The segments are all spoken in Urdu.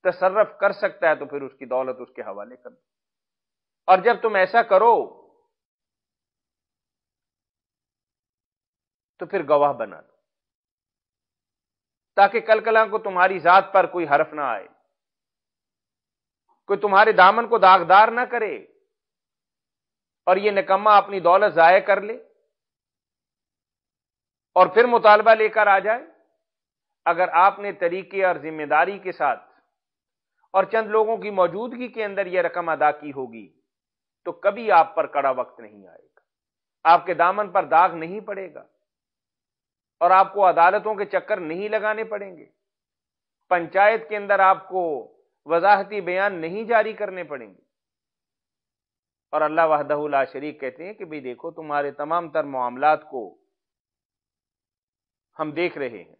تصرف کر سکتا ہے تو پھر اس کی دولت اس کے حوالے کر دو. اور جب تم ایسا کرو تو پھر گواہ بنا دو، تاکہ کل کلاں کو تمہاری ذات پر کوئی حرف نہ آئے، کوئی تمہارے دامن کو داغدار نہ کرے اور یہ نکما اپنی دولت ضائع کر لے اور پھر مطالبہ لے کر آ جائے. اگر آپ نے طریقے اور ذمہ داری کے ساتھ اور چند لوگوں کی موجودگی کے اندر یہ رقم ادا کی ہوگی تو کبھی آپ پر کڑا وقت نہیں آئے گا، آپ کے دامن پر داغ نہیں پڑے گا اور آپ کو عدالتوں کے چکر نہیں لگانے پڑیں گے، پنچایت کے اندر آپ کو وضاحتی بیان نہیں جاری کرنے پڑیں گے. اور اللہ وحدہ لا شریک کہتے ہیں کہ بھئی دیکھو تمہارے تمام تر معاملات کو ہم دیکھ رہے ہیں،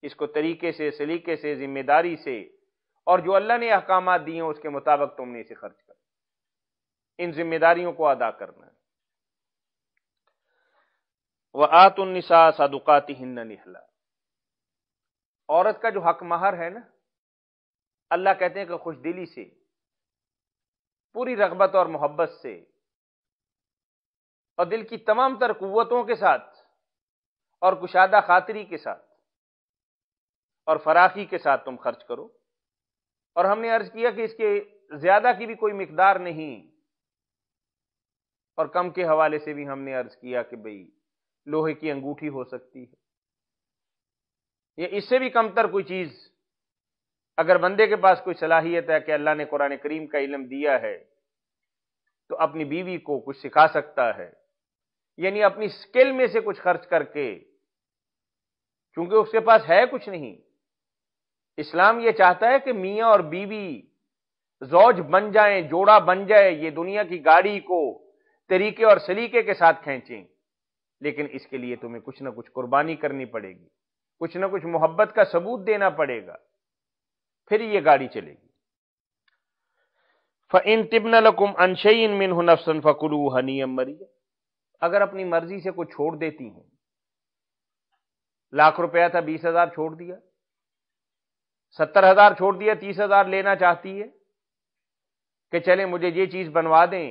اس کو طریقے سے، سلیقے سے، ذمہ داری سے اور جو اللہ نے احکامات دیے ہیں اس کے مطابق تم نے اسے خرچ کرنا، ان ذمہ داریوں کو ادا کرنا ہے. وَآتُوا النِّسَاءَ صَدُقَاتِهِنَّ نِحْلًا، عورت کا جو حق مہر ہے نا، اللہ کہتے ہیں کہ خوش دلی سے، پوری رغبت اور محبت سے اور دل کی تمام تر قوتوں کے ساتھ اور کشادہ خاطری کے ساتھ اور فراخی کے ساتھ تم خرچ کرو. اور ہم نے عرض کیا کہ اس کے زیادہ کی بھی کوئی مقدار نہیں، اور کم کے حوالے سے بھی ہم نے عرض کیا کہ بھئی لوہے کی انگوٹھی ہو سکتی ہے، یا اس سے بھی کم تر کوئی چیز. اگر بندے کے پاس کوئی صلاحیت ہے کہ اللہ نے قرآن کریم کا علم دیا ہے تو اپنی بیوی کو کچھ سکھا سکتا ہے، یعنی اپنی سکل میں سے کچھ خرچ کر کے، کیونکہ اس کے پاس ہے کچھ نہیں. اسلام یہ چاہتا ہے کہ میاں اور بیوی زوج بن جائیں، جوڑا بن جائے، یہ دنیا کی گاڑی کو طریقے اور سلیقے کے ساتھ کھینچیں، لیکن اس کے لیے تمہیں کچھ نہ کچھ قربانی کرنی پڑے گی، کچھ نہ کچھ محبت کا ثبوت دینا پڑے گا، پھر یہ گاڑی چلے گی. فَإِن تِبْنَ لَكُمْ عَنْ شَيْءٍ مِّنْهُ نَفْسًا فَكُلُوهُ هَنِيًّا مَرِيًّا، اگر اپنی مرضی سے کچھ چھوڑ دیتی ہیں، ₹1,00,000 تھا 20,000 چھوڑ دیا، 70,000 چھوڑ دیا، 30,000 لینا چاہتی ہے کہ چلیں مجھے یہ چیز بنوا دیں،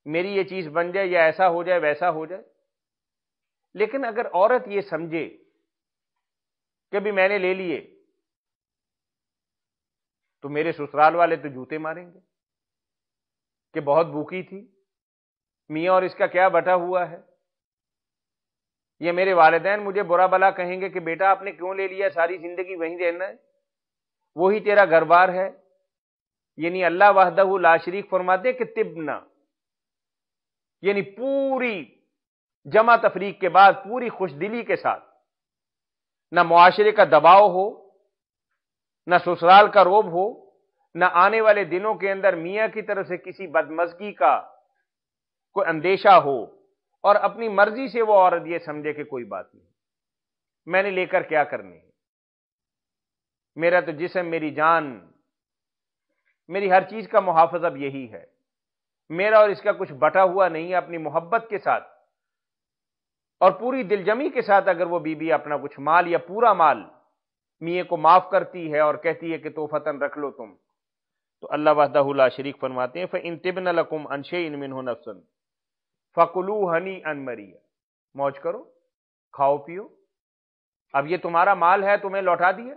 میری یہ چیز بن جائے، یا ایسا ہو جائے ویسا ہو جائے. لیکن اگر عورت یہ سمجھے کہ بھی میں نے لے لیے تو میرے سسرال والے تو جوتے ماریں گے کہ بہت بھوکی تھی، میاں اور اس کا کیا بٹا ہوا ہے، یہ میرے والدین مجھے برا بلا کہیں گے کہ بیٹا آپ نے کیوں لے لیا، ساری زندگی وہیں رہنا ہے، وہی تیرا گھر بار ہے. یعنی اللہ وحدہ لا شریک فرماتے کہ تبنا، یعنی پوری جمع تفریق کے بعد پوری خوش دلی کے ساتھ، نہ معاشرے کا دباؤ ہو، نہ سسرال کا روب ہو، نہ آنے والے دنوں کے اندر میاں کی طرف سے کسی بدمزگی کا کوئی اندیشہ ہو، اور اپنی مرضی سے وہ عورت یہ سمجھے کہ کوئی بات نہیں، میں نے لے کر کیا کرنی ہے، میرا تو جسم، میری جان، میری ہر چیز کا محافظ اب یہی ہے، میرا اور اس کا کچھ بٹا ہوا نہیں ہے. اپنی محبت کے ساتھ اور پوری دل جمی کے ساتھ اگر وہ بیوی اپنا کچھ مال یا پورا مال میاں کو معاف کرتی ہے اور کہتی ہے کہ توفتاً رکھ لو تم، تو اللہ وحدہ لا شریک فرماتے ہیں فَإِن تِبْنَ لَكُمْ عَنْ شَيْءٍ مِّنْهُ نَفْسًا فَكُلُوهُ هَنِيئًا مَرِيًّا، موج کرو، کھاؤ پیو. اب یہ تمہارا مال ہے، تمہیں لوٹا دیا،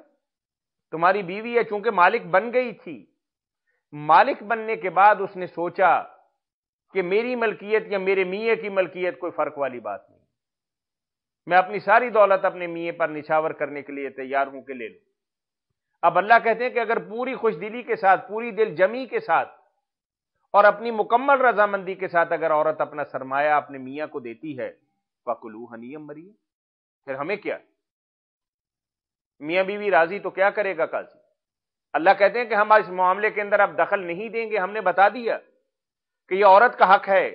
تمہاری بیوی ہے، چونکہ مالک بن گئی تھی، مالک بننے کے بعد اس نے سوچا کہ میری ملکیت یا میرے میاں کی ملکیت کوئی فرق والی بات نہیں، میں اپنی ساری دولت اپنے میاں پر نچھاور کرنے کے لیے تیار ہوں کہ لے لوں. اب اللہ کہتے ہیں کہ اگر پوری خوش دلی کے ساتھ، پوری دل جمی کے ساتھ اور اپنی مکمل رضامندی کے ساتھ اگر عورت اپنا سرمایہ اپنے میاں کو دیتی ہے، فَكُلُوهُ هَنِيًّا مَرِيًّا، پھر ہمیں کیا، میاں بیوی راضی تو کیا کرے گا قاضی. اللہ کہتے ہیں کہ ہم اس معاملے کے اندر اب دخل نہیں دیں گے، ہم نے بتا دیا کہ یہ عورت کا حق ہے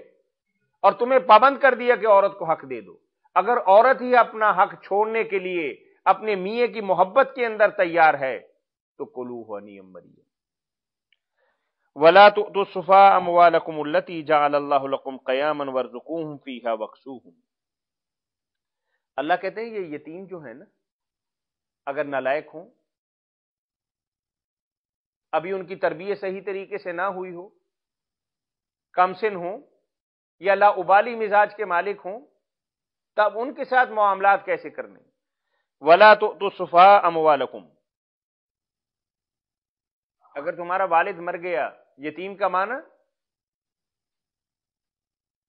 اور تمہیں پابند کر دیا کہ عورت کو حق دے دو. اگر عورت ہی اپنا حق چھوڑنے کے لیے اپنے میاں کی محبت کے اندر تیار ہے تو کلوہ ہنیئا مریئا. ولا تؤتوا السفهاء اموالكم التي جعل الله لكم قياما وارزقوهم فيها واكسوهم. اللہ کہتے ہیں یہ یتیم جو ہے نا، اگر نالائق ہوں ابھی ان کی تربیت صحیح طریقے سے نہ ہوئی ہو، کم سن ہوں یا لا ابالی مزاج کے مالک ہوں، تب ان کے ساتھ معاملات کیسے کرنے؟ وَلَا تُؤْتُوا السُّفَهَاءَ أَمْوَالَكُمْ، اگر تمہارا والد مر گیا، یتیم کا معنی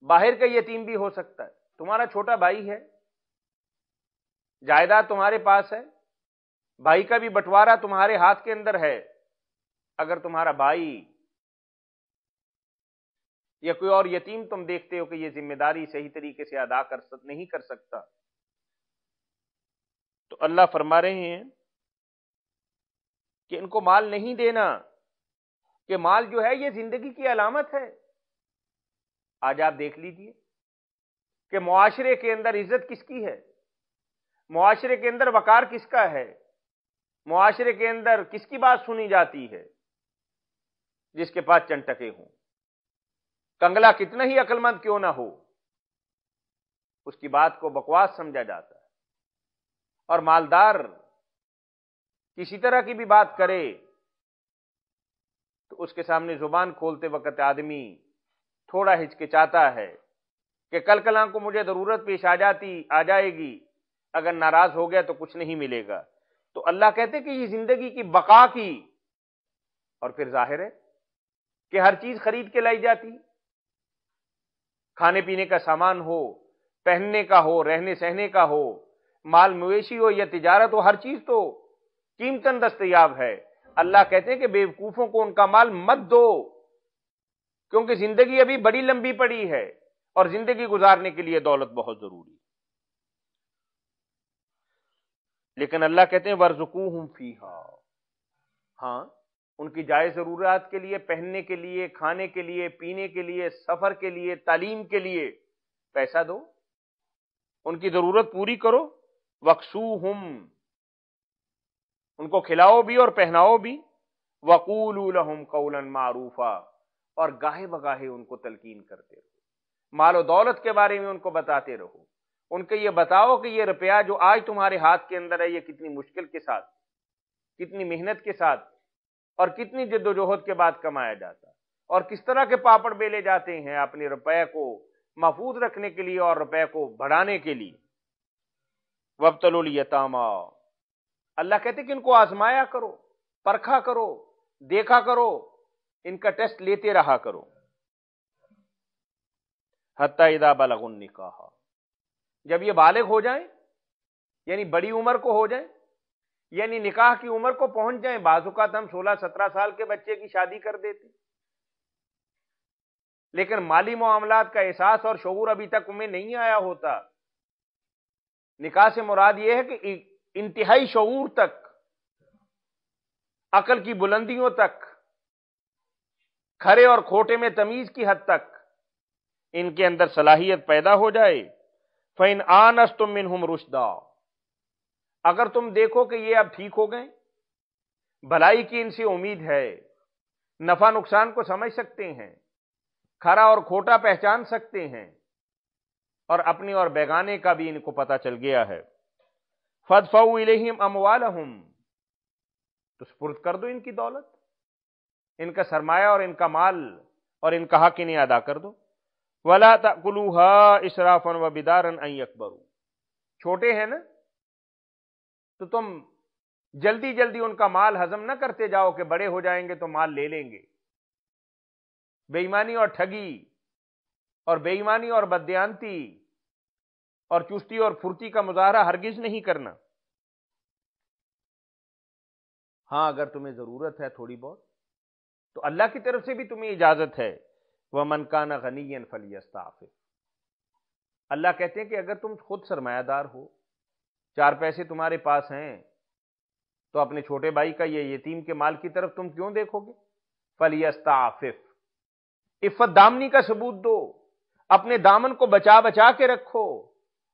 باہر کا یتیم بھی ہو سکتا ہے، تمہارا چھوٹا بھائی ہے، جائیداد تمہارے پاس ہے، بھائی کا بھی بٹوارا تمہارے ہاتھ کے اندر ہے، اگر تمہارا بھائی یا کوئی اور یتیم تم دیکھتے ہو کہ یہ ذمہ داری صحیح طریقے سے ادا نہیں کر سکتا، تو اللہ فرما رہے ہیں کہ ان کو مال نہیں دینا، کہ مال جو ہے یہ زندگی کی علامت ہے۔ آج آپ دیکھ لیجئے کہ معاشرے کے اندر عزت کس کی ہے، معاشرے کے اندر وقار کس کا ہے، معاشرے کے اندر کس کی بات سنی جاتی ہے؟ جس کے پاس چند ٹکے ہوں، کنگلا کتنا ہی عقل مند کیوں نہ ہو، اس کی بات کو بکواس سمجھا جاتا ہے، اور مالدار کسی طرح کی بھی بات کرے تو اس کے سامنے زبان کھولتے وقت آدمی تھوڑا ہچکچاتا ہے کہ کل کلاں کو مجھے ضرورت پیش آ جائے گی، اگر ناراض ہو گیا تو کچھ نہیں ملے گا۔ تو اللہ کہتے کہ یہ زندگی کی بقا کی، اور پھر ظاہر ہے کہ ہر چیز خرید کے لائی جاتی، کھانے پینے کا سامان ہو، پہننے کا ہو، رہنے سہنے کا ہو، مال مویشی ہو یا تجارت ہو، ہر چیز تو قیمتاً دستیاب ہے۔ اللہ کہتے ہیں کہ بیوقوفوں کو ان کا مال مت دو، کیونکہ زندگی ابھی بڑی لمبی پڑی ہے، اور زندگی گزارنے کے لیے دولت بہت ضروری ہے۔ لیکن اللہ کہتے ہیں وَارْزُقُوهُمْ فِيهَا، ہاں ان کی جائز ضرورات کے لیے، پہننے کے لیے، کھانے کے لیے، پینے کے لیے، سفر کے لیے، تعلیم کے لیے پیسہ دو، ان کی ضرورت پوری کرو، وَاكْسُوهُمْ، ان کو کھلاؤ بھی اور پہناؤ بھی، وَقُولُوا لَهُمْ قَوْلًا مَعْرُوفًا، اور گاہے بگاہے ان کو تلقین کرتے رہو، مال و دولت کے بارے میں ان کو بتاتے رہو، ان کو یہ بتاؤ کہ یہ روپیہ جو آج تمہارے ہاتھ کے اندر ہے، یہ کتنی مشکل کے ساتھ، کتنی محنت کے ساتھ اور کتنی جد و جہد کے بعد کمایا جاتا ہے، اور کس طرح کے پاپڑ بیلے جاتے ہیں اپنے روپے کو محفوظ رکھنے کے لیے اور روپے کو بڑھانے کے لیے۔ وَابْتَلُوا الْيَتَامَىٰ، اللہ کہتے کہ ان کو آزمایا کرو، پرکھا کرو، دیکھا کرو، ان کا ٹیسٹ لیتے رہا کرو، حَتَّىٰ إِذَا بَلَغُوا النِّكَاحَ، جب یہ بالغ ہو جائیں، یعنی بڑی عمر کو ہو جائیں، یعنی نکاح کی عمر کو پہنچ جائیں۔ بعض اوقات ہم 16-17 سال کے بچے کی شادی کر دیتے، لیکن مالی معاملات کا احساس اور شعور ابھی تک انہیں نہیں آیا ہوتا۔ نکاح سے مراد یہ ہے کہ انتہائی شعور تک، عقل کی بلندیوں تک، کھرے اور کھوٹے میں تمیز کی حد تک ان کے اندر صلاحیت پیدا ہو جائے۔ فَإِنْ آنَسْتُم مِّنْهُمْ رُشْدًا، اگر تم دیکھو کہ یہ اب ٹھیک ہو گئے، بھلائی کی ان سے امید ہے، نفع نقصان کو سمجھ سکتے ہیں، کھرا اور کھوٹا پہچان سکتے ہیں، اور اپنے اور بیگانے کا بھی ان کو پتہ چل گیا ہے، فَادْفَعُوا إِلَيْهِمْ أَمْوَالَهُمْ، تو سپرد کر دو ان کی دولت، ان کا سرمایہ اور ان کا مال اور ان کا حق انہیں ادا کر دو۔ وَلَا تَأْكُلُوهَا إِسْرَافًا وَبِدَارًا أَن يَكْبَرُوا، چھوٹے ہیں نا تو تم جلدی جلدی ان کا مال ہضم نہ کرتے جاؤ کہ بڑے ہو جائیں گے تو مال لے لیں گے۔ بے ایمانی اور ٹھگی اور بے ایمانی اور بددیانتی اور چستی اور پھرتی کا مظاہرہ ہرگز نہیں کرنا۔ ہاں اگر تمہیں ضرورت ہے تھوڑی بہت تو اللہ کی طرف سے بھی تمہیں اجازت ہے، وَمَنْ كَانَ غَنِيًّا فَلْيَسْتَعْفِفْ، اللہ کہتے ہیں کہ اگر تم خود سرمایہ دار ہو، 4 پیسے تمہارے پاس ہیں، تو اپنے چھوٹے بھائی کا یہ یتیم کے مال کی طرف تم کیوں دیکھو گے؟ فَلْيَسْتَعْفِفْ، عفت دامنی کا ثبوت دو، اپنے دامن کو بچا بچا کے رکھو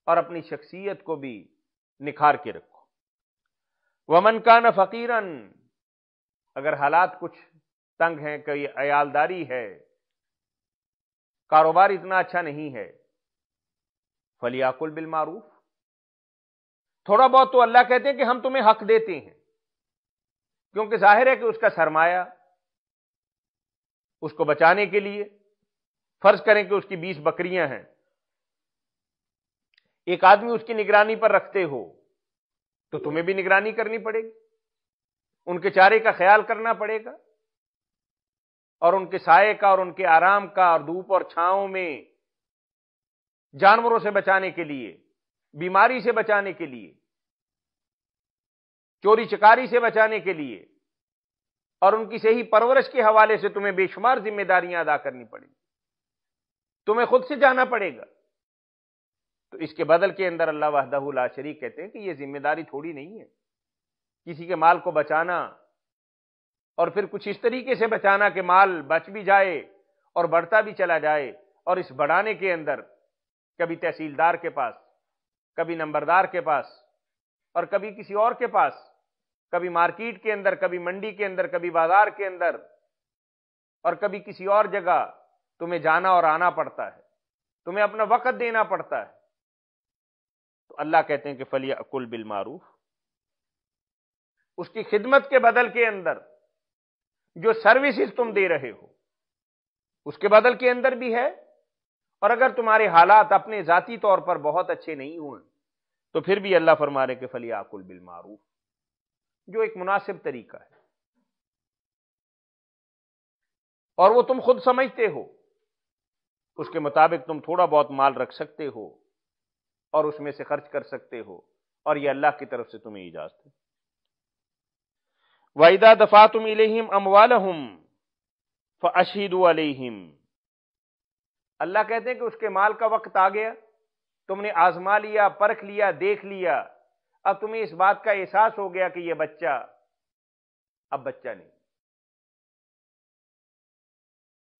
اور اپنی شخصیت کو بھی نکھار کے رکھو۔ وَمَنْ كَانَ فَقِيرًا، اگر حالات کچھ تنگ ہیں، کوئی عیالداری ہے، کاروبار اتنا اچھا نہیں ہے، فَلْيَأْكُلْ بِالْمَعْرُوفِ، تھوڑا بہت تو اللہ کہتے ہیں کہ ہم تمہیں حق دیتے ہیں کیونکہ ظاہر ہے کہ اس کا سرمایہ اس کو بچانے کے لیے، فرض کریں کہ اس کی 20 بکریاں ہیں، ایک آدمی اس کی نگرانی پر رکھتے ہو تو تمہیں بھی نگرانی کرنی پڑے گی، ان کے چارے کا خیال کرنا پڑے گا، اور ان کے سائے کا اور ان کے آرام کا اور دھوپ اور چھاؤں میں جانوروں سے بچانے کے لیے، بیماری سے بچانے کے لیے، چوری چکاری سے بچانے کے لیے، اور ان کی صحیح پرورش کے حوالے سے تمہیں بے شمار ذمہ داریاں ادا کرنی پڑیں گی، تمہیں خود سے جانا پڑے گا۔ تو اس کے بدل کے اندر اللہ وحدہ لا شریک کہتے ہیں کہ یہ ذمہ داری تھوڑی نہیں ہے کسی کے مال کو بچانا، اور پھر کچھ اس طریقے سے بچانا کہ مال بچ بھی جائے اور بڑھتا بھی چلا جائے، اور اس بڑھانے کے اندر کبھی تحصیلدار کے پاس، کبھی نمبردار کے پاس، اور کبھی کسی اور کے پاس، کبھی مارکیٹ کے اندر، کبھی منڈی کے اندر، کبھی بازار کے اندر، اور کبھی کسی اور جگہ تمہیں جانا اور آنا پڑتا ہے، تمہیں اپنا وقت دینا پڑتا ہے۔ تو اللہ کہتے ہیں کہ فَلْيَأْكُلْ بِالْمَعْرُوفِ، اس کی خدمت کے بدل کے اندر جو سروسز تم دے رہے ہو اس کے بدل کے اندر بھی ہے، اور اگر تمہارے حالات اپنے ذاتی طور پر بہت اچھے نہیں ہوئے تو پھر بھی اللہ فرما رہے کہ فَلْيَأْكُلْ بِالْمَعْرُوفِ، جو ایک مناسب طریقہ ہے، اور وہ تم خود سمجھتے ہو، اس کے مطابق تم تھوڑا بہت مال رکھ سکتے ہو اور اس میں سے خرچ کر سکتے ہو، اور یہ اللہ کی طرف سے تمہیں اجازت ہے۔ وَإِذَا دَفَعْتُمْ إِلَيْهِمْ أَمْوَالَهُمْ فَأَشْهِدُوا عَلَيْهِمْ، اللہ کہتے ہیں کہ اس کے مال کا وقت آ گیا، تم نے آزما لیا، پرکھ لیا، دیکھ لیا، اب تمہیں اس بات کا احساس ہو گیا کہ یہ بچہ اب بچہ نہیں،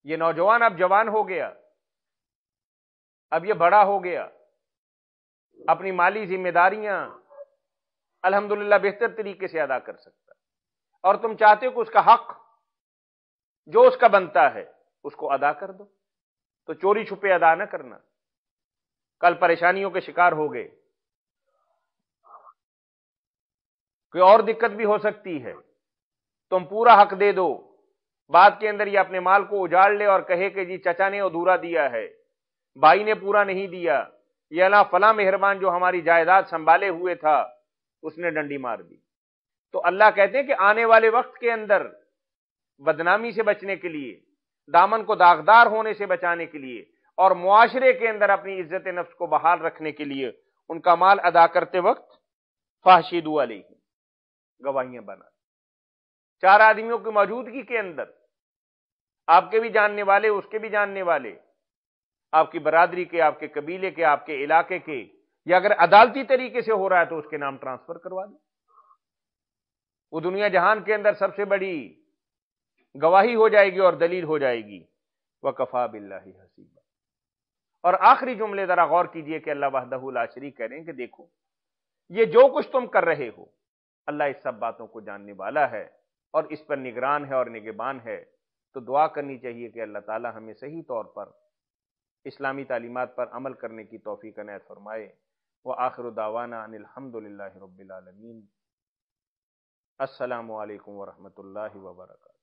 یہ نوجوان اب جوان ہو گیا، اب یہ بڑا ہو گیا، اپنی مالی ذمہ داریاں الحمدللہ بہتر طریقے سے ادا کر سکتا ہے، اور تم چاہتے ہو کہ اس کا حق جو اس کا بنتا ہے اس کو ادا کر دو، تو چوری چھپے ادا نہ کرنا، کل پریشانیوں کے شکار ہو گئے، کوئی اور دقت بھی ہو سکتی ہے، تم پورا حق دے دو، بعد کے اندر یہ اپنے مال کو اجاڑ لے اور کہے کہ جی چچا نے ادھورا دیا ہے، بھائی نے پورا نہیں دیا، یہ اللہ فلاں مہربان جو ہماری جائیداد سنبھالے ہوئے تھا اس نے ڈنڈی مار دی۔ تو اللہ کہتے ہیں کہ آنے والے وقت کے اندر بدنامی سے بچنے کے لیے، دامن کو داغدار ہونے سے بچانے کے لیے، اور معاشرے کے اندر اپنی عزت نفس کو بحال رکھنے کے لیے ان کا مال ادا کرتے وقت فاشہدوا علیہم، گواہیاں بنا، 4 آدمیوں کی موجودگی کے اندر، آپ کے بھی جاننے والے، اس کے بھی جاننے والے، آپ کی برادری کے، آپ کے قبیلے کے، آپ کے علاقے کے، یا اگر عدالتی طریقے سے ہو رہا ہے تو اس کے نام ٹرانسفر کروا دیں، وہ دنیا جہان کے اندر سب سے بڑی گواہی ہو جائے گی اور دلیل ہو جائے گی۔ وَكَفَى بِاللَّهِ حَسِيبًا۔ اور آخری جملے ذرا غور کیجئے کہ اللہ وحدہ لا شریک کہہ رہے ہیں کہ دیکھو یہ جو کچھ تم کر رہے ہو اللہ اس سب باتوں کو جاننے والا ہے اور اس پر نگران ہے اور نگہبان ہے، تو دعا کرنی چاہیے کہ اللہ تعالی ہمیں صحیح طور پر اسلامی تعلیمات پر عمل کرنے کی توفیق عنایت فرمائے۔ وآخر دعوانا ان الحمد للہ رب العالمین۔ السلام علیکم ورحمۃ اللہ وبرکاتہ۔